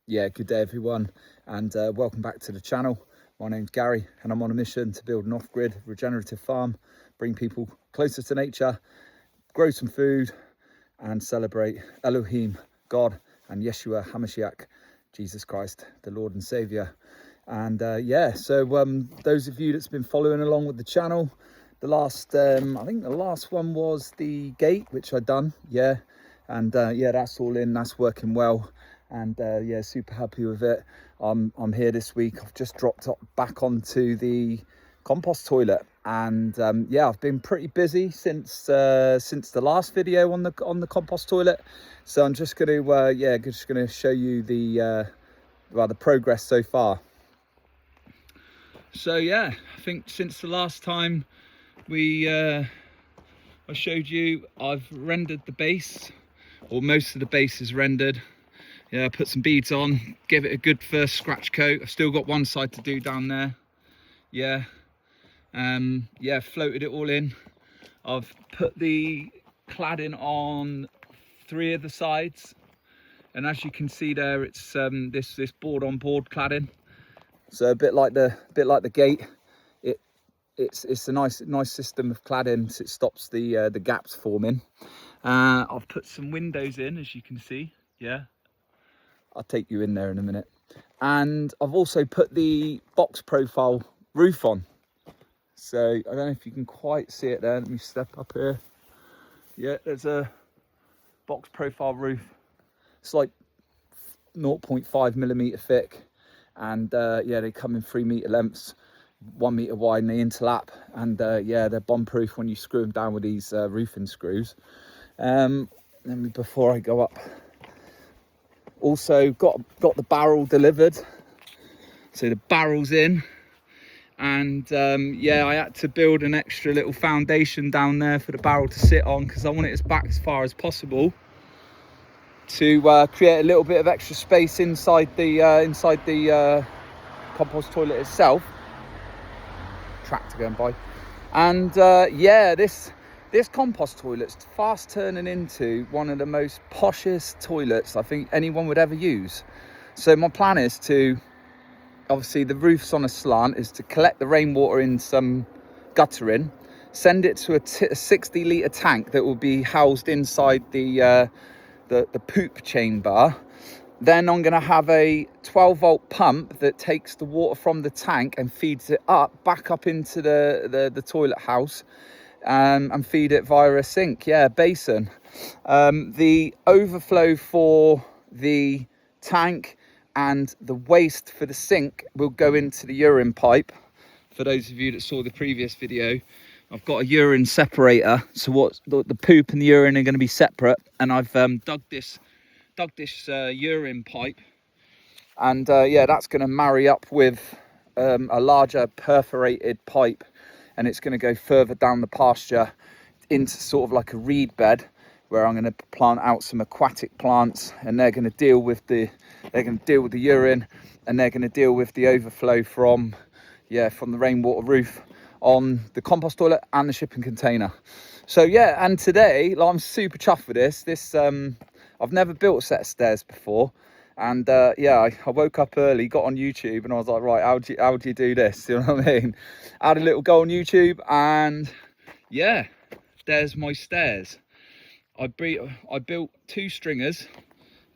Yeah, good day everyone, and welcome back to the channel. My name's Gary and I'm on a mission to build an off-grid regenerative farm, bring people closer to nature, grow some food and celebrate Elohim, God, and Yeshua HaMashiach, Jesus Christ, the Lord and Saviour. And so those of you that's been following along with the channel, the last I think the last one was the gate, which I'd done, and that's all in, that's working well. And super happy with it. I'm here this week. I've just dropped back onto the compost toilet, and I've been pretty busy since the last video on the compost toilet. So I'm just going to show you the progress so far. So I think since the last time I showed you, I've rendered the base, or most of the base is rendered. I put some beads on, give it a good first scratch coat. I've still got one side to do down there. Floated it all in. I've put the cladding on 3 of the sides, and as you can see there, it's this board on board cladding. So a bit like the gate. It's a nice system of cladding, so it stops the gaps forming. I've put some windows in, as you can see. I'll take you in there in a minute. And I've also put the box profile roof on. So I don't know if you can quite see it there. Let me step up here. There's a box profile roof. It's like 0.5 millimeter thick. And they come in 3 meter lengths, 1 meter wide, and they interlap. And they're bomb proof when you screw them down with these roofing screws. Before I go up, also got the barrel delivered, so the barrel's in, and I had to build an extra little foundation down there for the barrel to sit on, because I want it as back as far as possible to create a little bit of extra space inside the compost toilet itself. Tractor going by. And this compost toilet's fast turning into one of the most poshest toilets I think anyone would ever use. So my plan is to, obviously the roof's on a slant, is to collect the rainwater in some guttering, send it to a 60 litre tank that will be housed inside the poop chamber. Then I'm going to have a 12 volt pump that takes the water from the tank and feeds it back up into the toilet house. And feed it via a sink, basin. The overflow for the tank and the waste for the sink will go into the urine pipe. For those of you that saw the previous video, I've got a urine separator, so what the poop and the urine are going to be separate, and I've dug this urine pipe, and that's going to marry up with a larger perforated pipe, and it's going to go further down the pasture into sort of like a reed bed, where I'm going to plant out some aquatic plants, and they're going to deal with the urine, and they're going to deal with the overflow from the rainwater roof on the compost toilet and the shipping container. So and today, I'm super chuffed with this. I've never built a set of stairs before. And I woke up early, got on YouTube, and I was like, right, how do you do this? You know what I mean? I had a little go on YouTube, and there's my stairs. I built 2 stringers.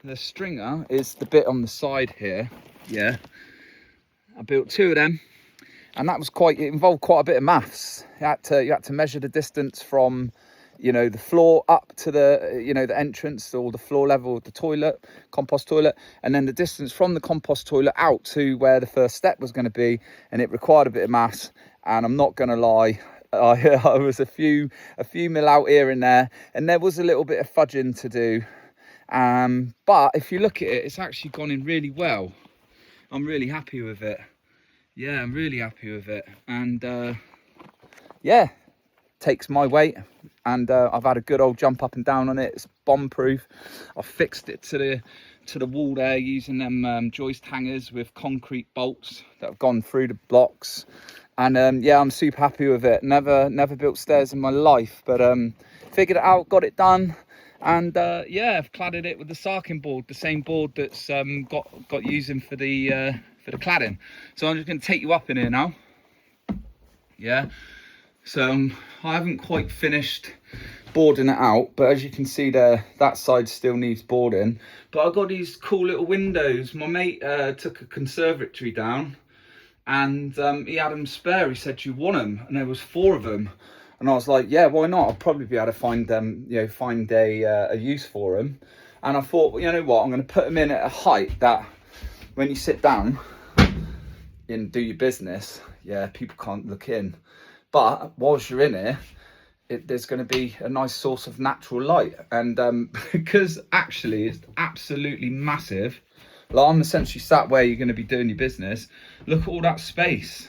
The stringer is the bit on the side here. I built 2 of them, and that was it involved quite a bit of maths. You had to measure the distance from the floor up to the entrance, or the floor level of the compost toilet, and then the distance from the compost toilet out to where the first step was going to be. And it required a bit of maths, and I'm not going to lie, I was a few mil out here and there, and there was a little bit of fudging to do, but if you look at it, it's actually gone in really well. I'm really happy with it. I'm really happy with it. And takes my weight, and I've had a good old jump up and down on it. It's bomb proof. I've fixed it to the wall there using them joist hangers with concrete bolts that have gone through the blocks. And I'm super happy with it. Never built stairs in my life, but figured it out, got it done, And yeah, I've cladded it with the sarking board, the same board that's got using for the cladding. So I'm just going to take you up in here now. Yeah, so I haven't quite finished boarding it out, but as you can see there, that side still needs boarding. But I've got these cool little windows. My mate took a conservatory down, and he had them spare. He said, "Do you want them?" And there was 4 of them. And I was like, yeah, why not? I'll probably be able to find them, find a use for them. And I thought, well, you know what? I'm going to put them in at a height that when you sit down and do your business, yeah, people can't look in. But whilst you're in here, there's going to be a nice source of natural light. And because actually it's absolutely massive, like I'm essentially sat where you're going to be doing your business. Look at all that space.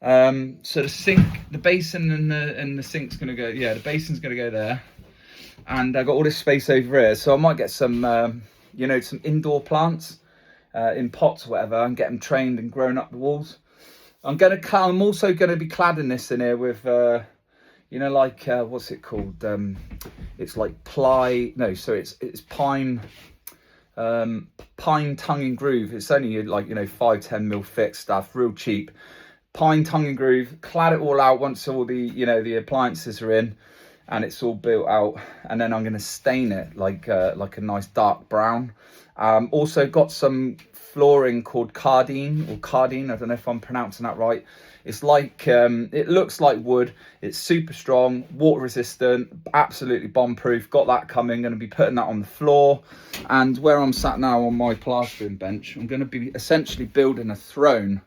So the sink, the basin and the sink's going to go, yeah, the basin's going to go there. And I've got all this space over here. So I might get some, some indoor plants in pots or whatever, and get them trained and grown up the walls. I'm also going to be cladding this in here with, what's it called? It's like ply, no, so it's pine tongue and groove. It's only like, 5-10 mil thick stuff, real cheap. Pine tongue and groove, clad it all out once all the the appliances are in and it's all built out, and then I'm going to stain it like a nice dark brown. Also got some flooring called cardine, I don't know if I'm pronouncing that right. It's like it looks like wood. It's super strong, water resistant, absolutely bomb proof. Got that coming. Going to be putting that on the floor. And where I'm sat now on my plastering bench, I'm going to be essentially building a throne,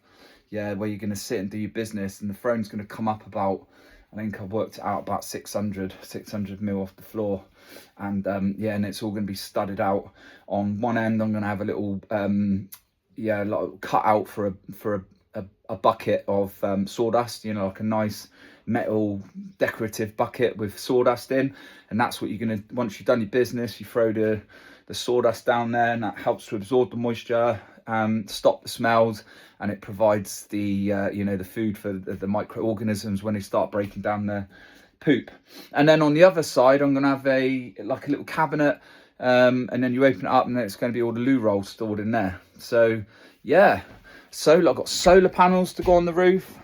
yeah, where you're going to sit and do your business. And the throne's going to come up about, I think I've worked it out, about 600 mil off the floor. And and it's all going to be studded out. On one end I'm going to have a little like cut out for a bucket of sawdust, like a nice metal decorative bucket with sawdust in. And that's what you're going to, once you've done your business, you throw the sawdust down there, and that helps to absorb the moisture, stop the smells, and it provides the the food for the microorganisms when they start breaking down their poop. And then on the other side I'm gonna have a little cabinet, and then you open it up and then it's going to be all the loo rolls stored in there. So yeah, I've got solar panels to go on the roof,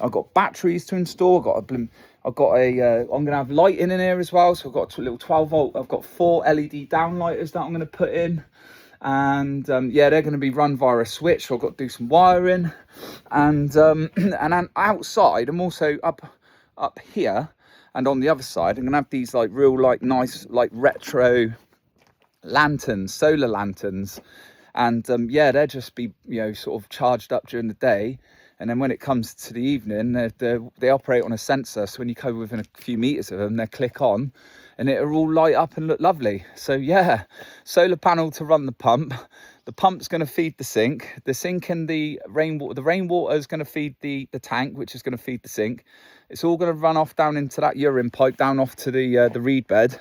I've got batteries to install, I'm gonna have lighting in here as well. So I've got a little 12 volt, I've got 4 LED downlighters that I'm going to put in. And they're going to be run via a switch, so I've got to do some wiring. And then outside I'm also up here, and on the other side I'm going to have these like real nice retro lanterns, solar lanterns. And they'll just be sort of charged up during the day, and then when it comes to the evening they operate on a sensor, so when you come within a few meters of them they click on and it'll all light up and look lovely. So yeah, solar panel to run the pump. The pump's going to feed the sink and the rainwater. The rainwater is going to feed the tank, which is going to feed the sink. It's all going to run off down into that urine pipe, down off to the reed bed.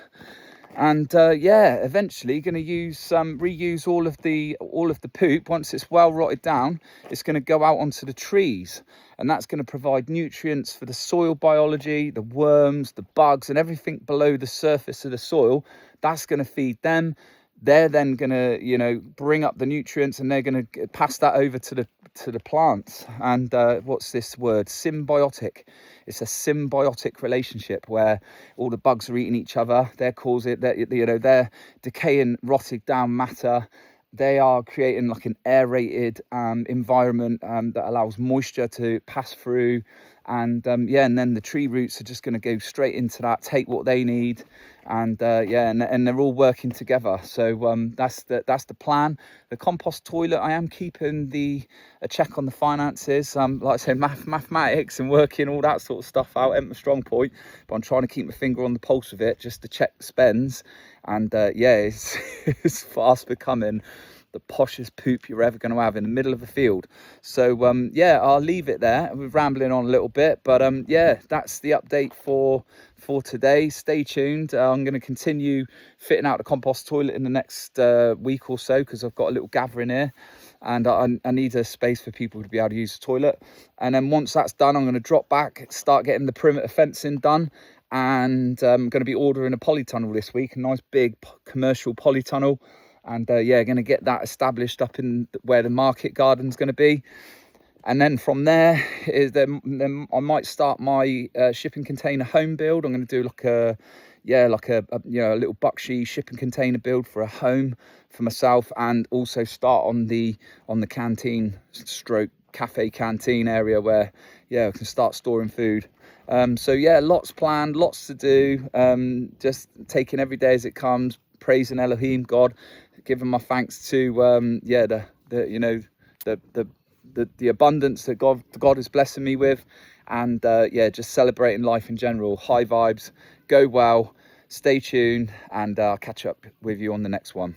And eventually going to reuse all of the poop. Once it's well rotted down, it's going to go out onto the trees, and that's going to provide nutrients for the soil biology, the worms, the bugs, and everything below the surface of the soil. That's going to feed them. They're then going to bring up the nutrients, and they're going to pass that over to the plants. And what's this word? Symbiotic. It's a symbiotic relationship where all the bugs are eating each other. They're decaying, rotted down matter. They are creating like an aerated environment that allows moisture to pass through. And and then the tree roots are just going to go straight into that, take what they need, and they're all working together. So that's the plan. The compost toilet, I am keeping a check on the finances. Like I say, mathematics and working all that sort of stuff out ain't my strong point, but I'm trying to keep my finger on the pulse of it just to check the spends. And it's fast becoming the poshest poop you're ever going to have in the middle of a field. So I'll leave it there. We're rambling on a little bit, but that's the update for today. Stay tuned. I'm going to continue fitting out the compost toilet in the next week or so, because I've got a little gathering here, and I need a space for people to be able to use the toilet. And then once that's done, I'm going to drop back, start getting the perimeter fencing done, and I'm going to be ordering a polytunnel this week, a nice big commercial polytunnel, and yeah, going to get that established up in where the market garden's going to be. And then from there is then I might start my shipping container home build. I'm going to do like a little Buckshee shipping container build for a home for myself, and also start on the canteen stroke cafe canteen area where I can start storing food. So yeah, lots planned, lots to do. Just taking every day as it comes, praising Elohim, God, giving my thanks to the abundance that God is blessing me with, and just celebrating life in general. High vibes, go well, stay tuned, and I'll catch up with you on the next one.